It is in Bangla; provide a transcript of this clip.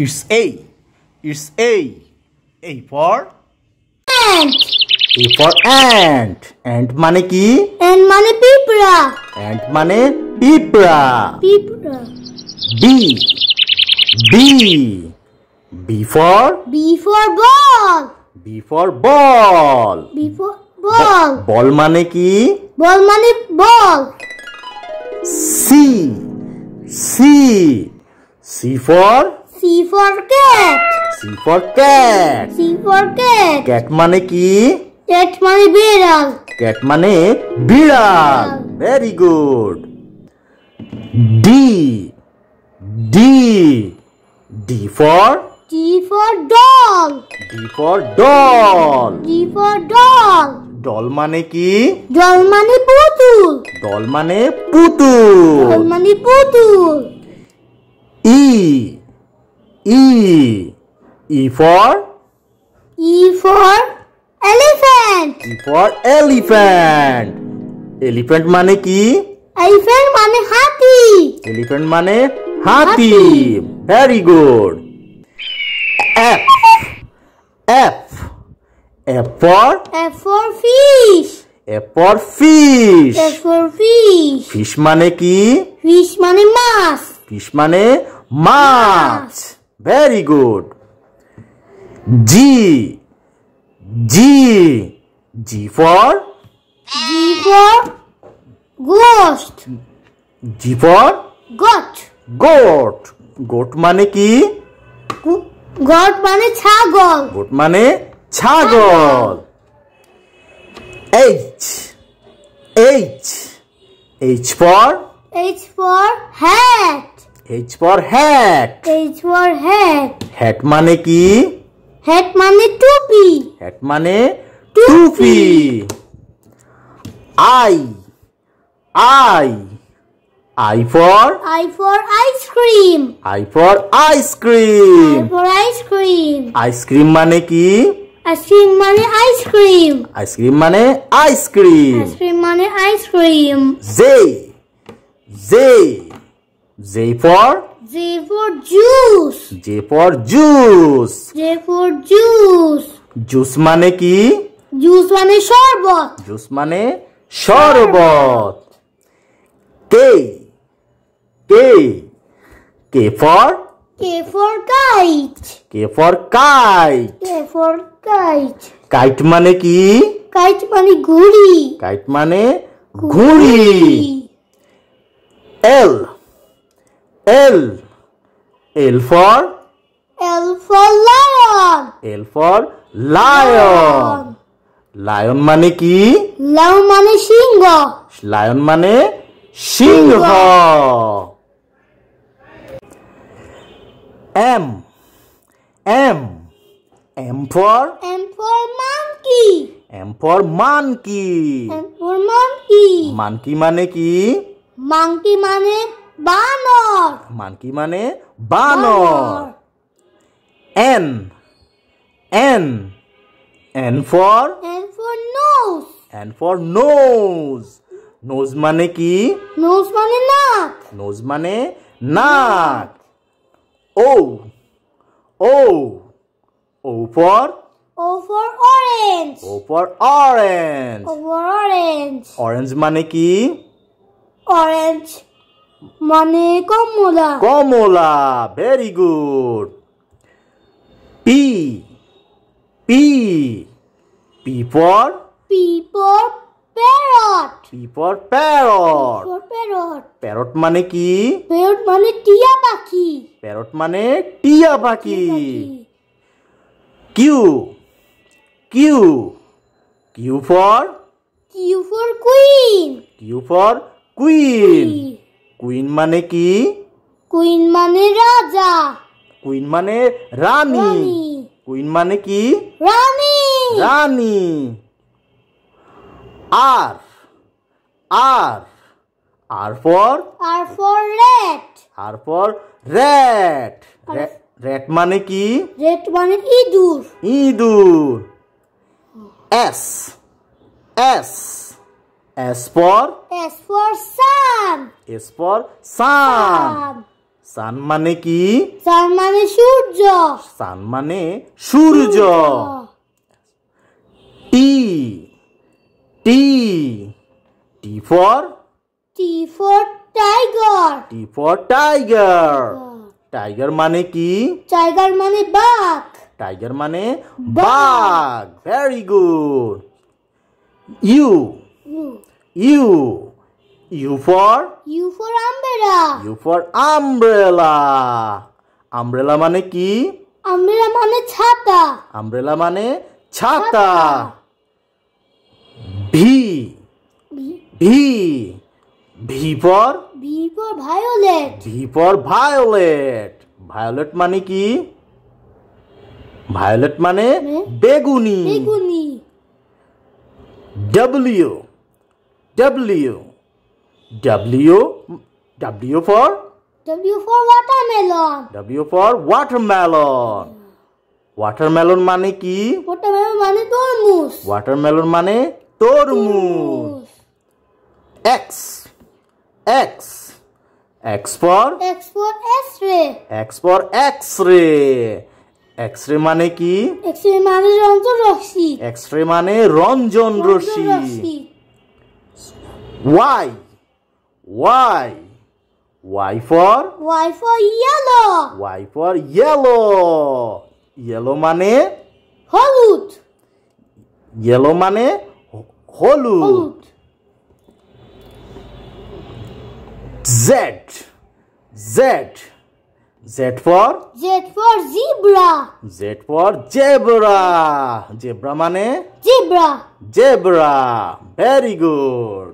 It's A. It's A. A for ant. A for ant. Ant মানে কি? Ant মানে পিঁপড়া. Ant মানে পিঁপড়া. পিঁপড়া. B. B. B for ball. B for ball. B for ball. Ball মানে কি? Ball মানে ball. C. C. C for cat. C for cat. C for cat. Cat মানে কি? Cat মানে বিড়াল. Cat মানে বিড়াল. Very good. D. D. D for doll. D for doll. D for doll. Doll মানে কি? Doll মানে পুতুল. Doll মানে পুতুল. Doll মানে পুতুল. E. E. E for elephant. E for elephant. Elephant মানে কি? Elephant মানে হাতি. Elephant মানে হাতি. Very good. F. F. F for fish. F for fish. F for fish. Fish মানে কি? Fish মানে মাছ. Fish মানে মাছ. Very good. G. G. G for ghost. G for goat. goat. Goat মানে কি? goat মানে ছাগল. Goat মানে ছাগল. H. H. H for hat. H for hat. H for hat. Hat মানে কি? hat মানে টুপি. Hat মানে টুপি. I. I for ice cream. I for ice cream. ice cream. Ice cream মানে কি? Ice cream মানে ice cream. Ice cream মানে ice cream. Ice cream মানে ice cream. Z. Z. Z for juice. J for juice. J for juice. Juice মানে কি? Juice মানে শরবত. Juice মানে শরবত. K. K. K for kite. K for kite. K for kite. Kite মানে কি? Kite মানে ঘুড়ি. Kite মানে ঘুড়ি. L. L. L for lion. L for lion. Lion মানে কি? Lion মানে সিংহ. Lion মানে সিংহ. M. M. M for monkey. M for monkey. M for monkey. Monkey মানে কি? Monkey মানে বানর. Monkey মানে বানর. N. N. N for nose. N for nose. Nose মানে কি? Nose মানে নাক. Nose মানে নাক. O. O. O for orange. O for orange. O for orange. Orange মানে কি? Orange মানে কমলা. কমলা. Very good. P. P. P for parrot. P for parrot. parrot. Parrot মানে কি? Parrot মানে টিয়া পাখি. Parrot মানে টিয়া পাখি. Q. Q. Q for queen. Q for queen. Queen মানে কি? Queen মানে রাজা. Queen মানে রানী. Queen মানে কি? রানী. রানী. R. R. R for rat. R for rat. Rat মানে কি? rat মানে ইঁদুর. ইঁদুর. S. S. S for sun. S for sun. সান মানে কি? সান মানে সূর্য। সান মানে সূর্য। T T T for tiger. T for tiger. Tiger মানে কি? টাইগার মানে বাঘ। টাইগার মানে বাঘ। Very good. U U U for umbrella. U for umbrella. Umbrella মানে কি? আমব্রেলা মানে ছাতা। আমব্রেলা মানে ছাতা। V V V for violet. V for violet. Violet মানে কি? ভায়োলেট মানে বেগুনি। বেগুনি। W W W W for watermelon. W for watermelon. Watermelon মানে কি? ওয়াটারমেলন মানে তরমুজ। ওয়াটারমেলন মানে তরমুজ। X X X for x-ray. X for x-ray. X-ray মানে কি? এক্স-রে মানে রঞ্জন রশ্মি। এক্স-রে মানে রঞ্জন রশ্মি। Y Y Y for yellow. Y for yellow. Yellow মানে হলুদ। ইয়েলো মানে হলুদ। Z Z Z for zebra. Z for zebra. Zebra মানে জিব্রা। জেব্রা। Very good.